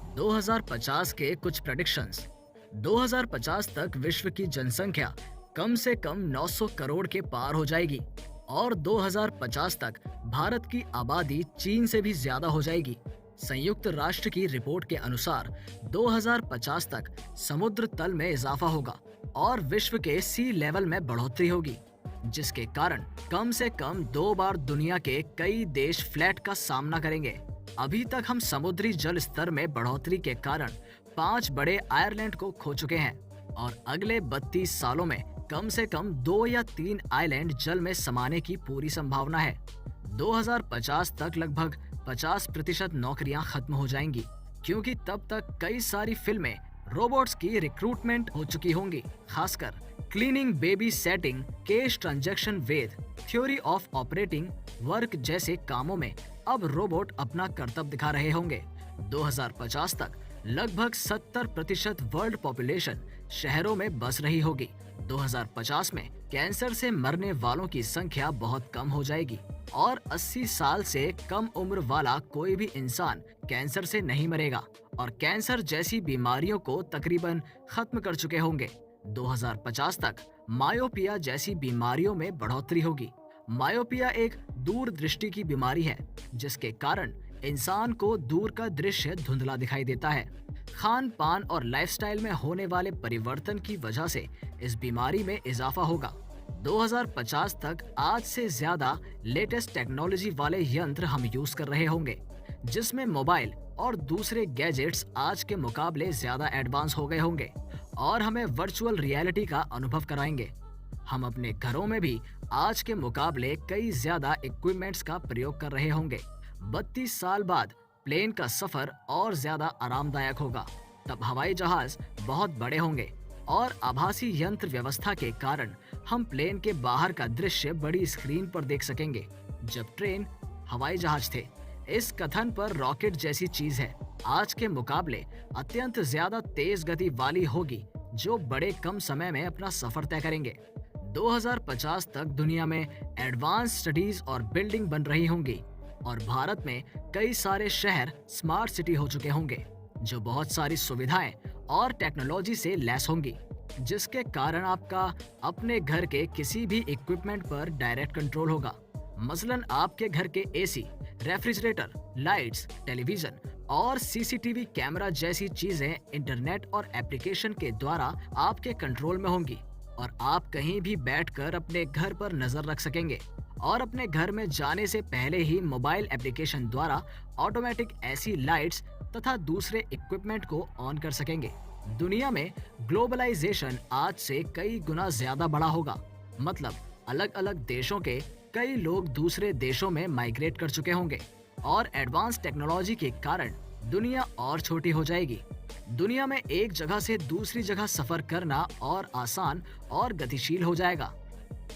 2050 के कुछ प्रेडिक्शंस। 2050 तक विश्व की जनसंख्या कम से कम 900 करोड़ के पार हो जाएगी और 2050 तक भारत की आबादी चीन से भी ज्यादा हो जाएगी। संयुक्त राष्ट्र की रिपोर्ट के अनुसार 2050 तक समुद्र तल में इजाफा होगा और विश्व के सी लेवल में बढ़ोतरी होगी, जिसके कारण कम से कम 2 बार दुनिया के कई देश फ्लैट का सामना करेंगे। अभी तक हम समुद्री जल स्तर में बढ़ोतरी के कारण 5 बड़े आयरलैंड को खो चुके हैं और अगले 32 सालों में कम से कम 2 या 3 आइलैंड जल में समाने की पूरी संभावना है। 2050 तक लगभग 50% नौकरियां खत्म हो जाएंगी, क्योंकि तब तक कई सारी फिल्में रोबोट्स की रिक्रूटमेंट हो चुकी होंगी, खासकर cleaning, baby sitting, cash transaction, वेद, थ्योरी ऑफ ऑपरेटिंग वर्क जैसे कामों में अब रोबोट अपना करतब दिखा रहे होंगे। 2050 तक लगभग 70% वर्ल्ड पॉपुलेशन शहरों में बस रही होगी। 2050 में कैंसर से मरने वालों की संख्या बहुत कम हो जाएगी और 80 साल से कम उम्र वाला कोई भी इंसान कैंसर से नहीं मरेगा और कैंसर जैसी बीमारियों को तकरीबन खत्म कर चुके होंगे। 2050 तक मायोपिया जैसी बीमारियों में बढ़ोतरी होगी। मायोपिया एक दूरदृष्टि की बीमारी है, जिसके कारण इंसान को दूर का दृश्य धुंधला दिखाई देता है। खान पान और लाइफस्टाइल में होने वाले परिवर्तन की वजह से इस बीमारी में इजाफा होगा। 2050 तक आज से ज्यादा लेटेस्ट टेक्नोलॉजी वाले यंत्र हम यूज कर रहे होंगे, जिसमें मोबाइल और दूसरे गैजेट्स आज के मुकाबले ज्यादा एडवांस हो गए होंगे और हमें वर्चुअल रियलिटी का अनुभव कराएंगे। हम अपने घरों में भी आज के मुकाबले कई ज्यादा इक्विपमेंट्स का प्रयोग कर रहे होंगे। 32 साल बाद प्लेन का सफर और ज्यादा आरामदायक होगा। तब हवाई जहाज बहुत बड़े होंगे और आभासी यंत्र व्यवस्था के कारण हम प्लेन के बाहर का दृश्य बड़ी स्क्रीन पर देख सकेंगे, जब ट्रेन हवाई जहाज थे। इस कथन पर रॉकेट जैसी चीज है आज के मुकाबले अत्यंत ज्यादा तेज गति वाली होगी, जो बड़े कम समय में अपना सफर तय करेंगे। 2050 तक दुनिया में एडवांस स्टडीज और बिल्डिंग बन रही होंगी और भारत में कई सारे शहर स्मार्ट सिटी हो चुके होंगे, जो बहुत सारी सुविधाएं और टेक्नोलॉजी से लैस होंगी, जिसके कारण आपका अपने घर के किसी भी इक्विपमेंट पर डायरेक्ट कंट्रोल होगा। मसलन आपके घर के एसी, रेफ्रिजरेटर, लाइट्स, टेलीविजन और सीसीटीवी कैमरा जैसी चीजें इंटरनेट और एप्लीकेशन के द्वारा आपके कंट्रोल में होंगी और आप कहीं भी बैठकर अपने घर पर नजर रख सकेंगे और अपने घर में जाने से पहले ही मोबाइल एप्लीकेशन द्वारा ऑटोमेटिक ऐसी लाइट्स तथा दूसरे इक्विपमेंट को ऑन कर सकेंगे। दुनिया में ग्लोबलाइजेशन आज से कई गुना ज्यादा बड़ा होगा, मतलब अलग अलग देशों के कई लोग दूसरे देशों में माइग्रेट कर चुके होंगे और एडवांस टेक्नोलॉजी के कारण दुनिया और छोटी हो जाएगी। दुनिया में एक जगह से दूसरी जगह सफर करना और आसान और गतिशील हो जाएगा।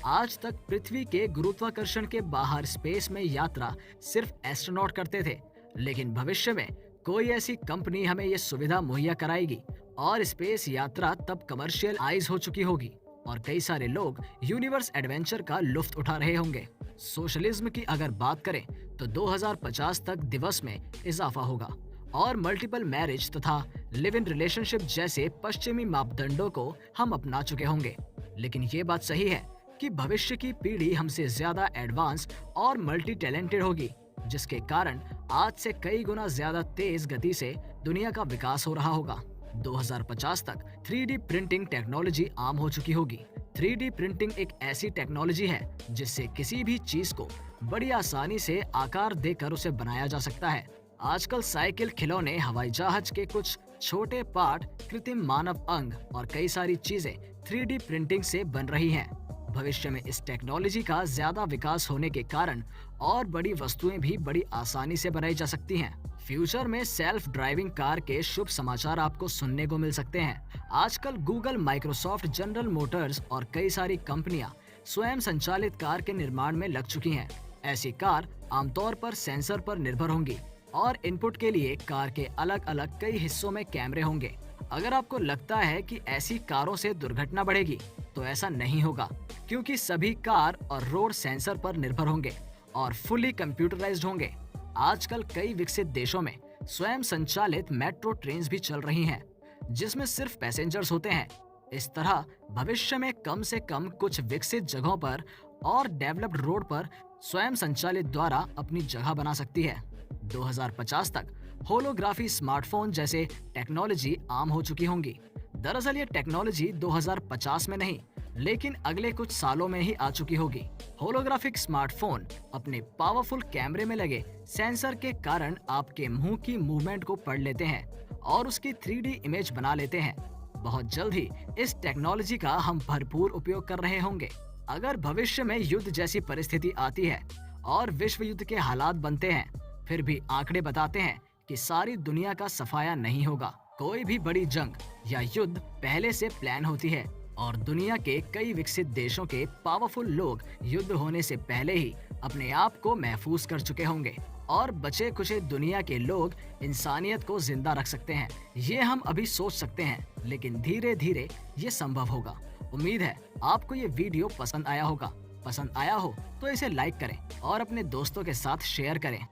आज तक पृथ्वी के गुरुत्वाकर्षण के बाहर स्पेस में यात्रा सिर्फ एस्ट्रोनॉट करते थे, लेकिन भविष्य में कोई ऐसी कंपनी हमें ये सुविधा मुहैया कराएगी और स्पेस यात्रा तब कमर्शियलाइज हो चुकी होगी और कई सारे लोग यूनिवर्स एडवेंचर का लुत्फ उठा रहे होंगे। सोशलिज्म की अगर बात करें तो 2050 तक दिवस में इजाफा होगा और मल्टीपल मैरिज तथा लिव इन रिलेशनशिप जैसे पश्चिमी मापदंडों को हम अपना चुके होंगे। लेकिन ये बात सही है कि भविष्य की पीढ़ी हमसे ज्यादा एडवांस और मल्टी टैलेंटेड होगी, जिसके कारण आज से कई गुना ज्यादा तेज गति से दुनिया का विकास हो रहा होगा। 2050 तक 3D प्रिंटिंग टेक्नोलॉजी आम हो चुकी होगी। 3D प्रिंटिंग एक ऐसी टेक्नोलॉजी है जिससे किसी भी चीज को बड़ी आसानी से आकार देकर उसे बनाया जा सकता है। आजकल साइकिल, खिलौने, हवाई जहाज के कुछ छोटे पार्ट, कृत्रिम मानव अंग और कई सारी चीजें 3D प्रिंटिंग से बन रही हैं। भविष्य में इस टेक्नोलॉजी का ज्यादा विकास होने के कारण और बड़ी वस्तुएं भी बड़ी आसानी से बनाई जा सकती हैं। फ्यूचर में सेल्फ ड्राइविंग कार के शुभ समाचार आपको सुनने को मिल सकते हैं। आजकल गूगल, माइक्रोसॉफ्ट, जनरल मोटर्स और कई सारी कंपनियां स्वयं संचालित कार के निर्माण में लग चुकी हैं। ऐसी कार आमतौर पर सेंसर पर निर्भर होंगी और इनपुट के लिए कार के अलग अलग कई हिस्सों में कैमरे होंगे। अगर आपको लगता है कि ऐसी कारों से दुर्घटना बढ़ेगी, तो ऐसा नहीं होगा, क्योंकि सभी कार और रोड सेंसर पर निर्भर होंगे और फुली कंप्यूटराइज्ड होंगे। आजकल कई विकसित देशों में स्वयं संचालित मेट्रो ट्रेन्स भी चल रही हैं, जिसमें सिर्फ पैसेंजर्स होते हैं। इस तरह भविष्य में कम से कम कुछ विकसित जगहों पर और डेवलप्ड रोड पर स्वयं संचालित द्वारा अपनी जगह बना सकती है। 2050 तक होलोग्राफी स्मार्टफोन जैसे टेक्नोलॉजी आम हो चुकी होंगी। दरअसल ये टेक्नोलॉजी 2050 में नहीं, लेकिन अगले कुछ सालों में ही आ चुकी होगी। होलोग्राफिक स्मार्टफोन अपने पावरफुल कैमरे में लगे सेंसर के कारण आपके मुंह की मूवमेंट को पढ़ लेते हैं और उसकी 3D इमेज बना लेते हैं। बहुत जल्द ही इस टेक्नोलॉजी का हम भरपूर उपयोग कर रहे होंगे। अगर भविष्य में युद्ध जैसी परिस्थिति आती है और विश्व युद्ध के हालात बनते हैं, फिर भी आंकड़े बताते हैं कि सारी दुनिया का सफाया नहीं होगा। कोई भी बड़ी जंग या युद्ध पहले से प्लान होती है और दुनिया के कई विकसित देशों के पावरफुल लोग युद्ध होने से पहले ही अपने आप को महफूज कर चुके होंगे और बचे कुचे दुनिया के लोग इंसानियत को जिंदा रख सकते हैं। ये हम अभी सोच सकते हैं, लेकिन धीरे धीरे ये संभव होगा। उम्मीद है आपको ये वीडियो पसंद आया होगा। पसंद आया हो तो इसे लाइक करें और अपने दोस्तों के साथ शेयर करें।